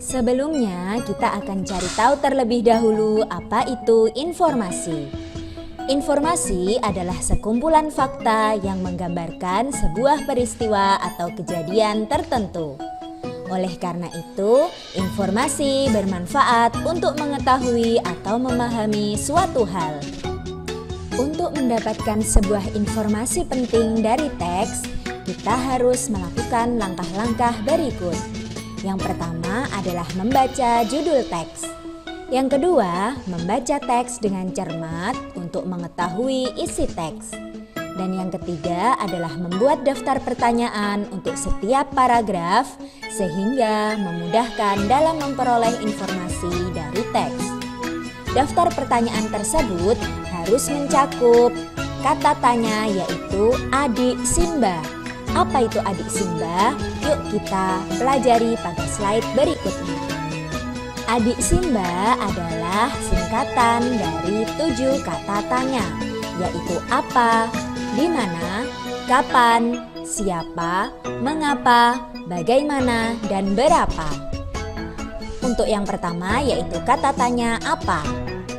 Sebelumnya, kita akan cari tahu terlebih dahulu apa itu informasi. Informasi adalah sekumpulan fakta yang menggambarkan sebuah peristiwa atau kejadian tertentu. Oleh karena itu, informasi bermanfaat untuk mengetahui atau memahami suatu hal. Untuk mendapatkan sebuah informasi penting dari teks, kita harus melakukan langkah-langkah berikut. Yang pertama adalah membaca judul teks. Yang kedua, membaca teks dengan cermat untuk mengetahui isi teks. Dan yang ketiga adalah membuat daftar pertanyaan untuk setiap paragraf sehingga memudahkan dalam memperoleh informasi dari teks. Daftar pertanyaan tersebut harus mencakup kata tanya yaitu adik Simba. Apa itu adik Simba? Yuk kita pelajari pada slide berikutnya. Adik Simba adalah singkatan dari 7 kata tanya, yaitu apa, di mana, kapan, siapa, mengapa, bagaimana, dan berapa. Untuk yang pertama yaitu kata tanya apa.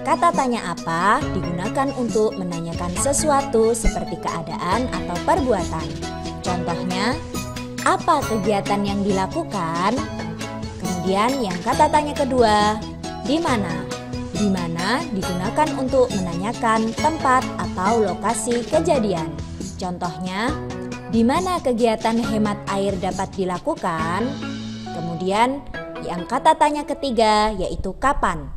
Kata tanya apa digunakan untuk menanyakan sesuatu seperti keadaan atau perbuatan. Contohnya, apa kegiatan yang dilakukan? Kemudian yang kata tanya kedua, di mana? Di mana digunakan untuk menanyakan tempat atau lokasi kejadian. Contohnya, di mana kegiatan hemat air dapat dilakukan? Kemudian yang kata tanya ketiga yaitu kapan.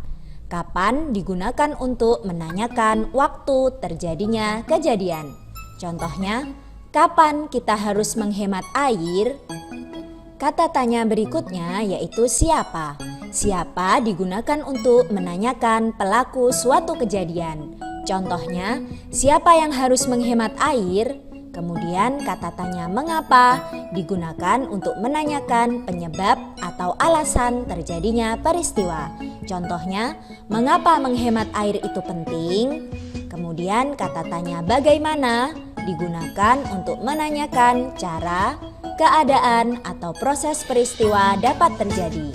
Kapan digunakan untuk menanyakan waktu terjadinya kejadian. Contohnya, kapan kita harus menghemat air? Kata tanya berikutnya yaitu siapa. Siapa digunakan untuk menanyakan pelaku suatu kejadian. Contohnya, siapa yang harus menghemat air? Kemudian kata tanya mengapa digunakan untuk menanyakan penyebab atau alasan terjadinya peristiwa. Contohnya, mengapa menghemat air itu penting? Kemudian kata tanya bagaimana digunakan untuk menanyakan cara, keadaan, atau proses peristiwa dapat terjadi.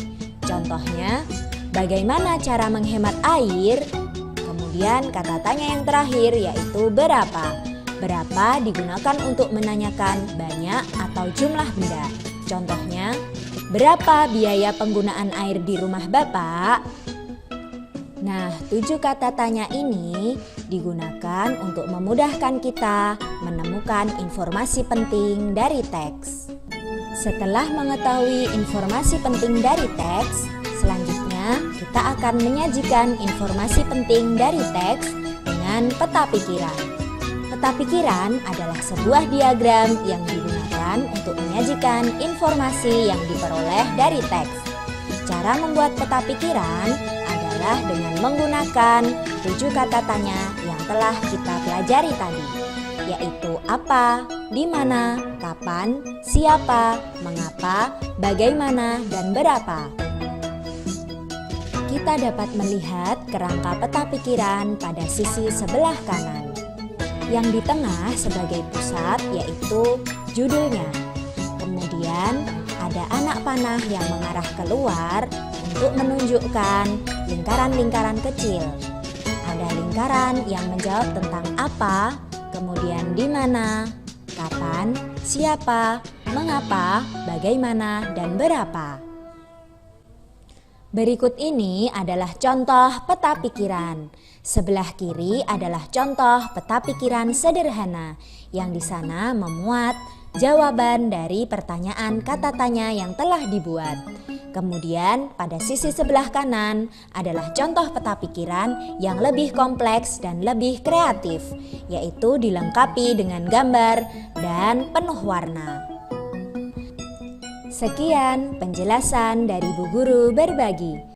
Contohnya, bagaimana cara menghemat air? Kemudian kata tanya yang terakhir yaitu berapa. Berapa digunakan untuk menanyakan banyak atau jumlah benda. Contohnya, berapa biaya penggunaan air di rumah Bapak? Nah, 7 kata tanya ini digunakan untuk memudahkan kita menemukan informasi penting dari teks. Setelah mengetahui informasi penting dari teks, selanjutnya kita akan menyajikan informasi penting dari teks dengan peta pikiran. Peta pikiran adalah sebuah diagram yang digunakan untuk menyajikan informasi yang diperoleh dari teks. Cara membuat peta pikiran adalah dengan menggunakan 7 kata tanya yang telah kita pelajari tadi, yaitu apa, di mana, kapan, siapa, mengapa, bagaimana, dan berapa. Kita dapat melihat kerangka peta pikiran pada sisi sebelah kanan. Yang di tengah sebagai pusat yaitu judulnya. Kemudian ada anak panah yang mengarah keluar untuk menunjukkan lingkaran-lingkaran kecil. Ada lingkaran yang menjawab tentang apa, kemudian di mana, kapan, siapa, mengapa, bagaimana, dan berapa. Berikut ini adalah contoh peta pikiran. Sebelah kiri adalah contoh peta pikiran sederhana yang di sana memuat jawaban dari pertanyaan kata tanya yang telah dibuat. Kemudian pada sisi sebelah kanan adalah contoh peta pikiran yang lebih kompleks dan lebih kreatif, yaitu dilengkapi dengan gambar dan penuh warna. Sekian penjelasan dari Bu Guru Berbagi.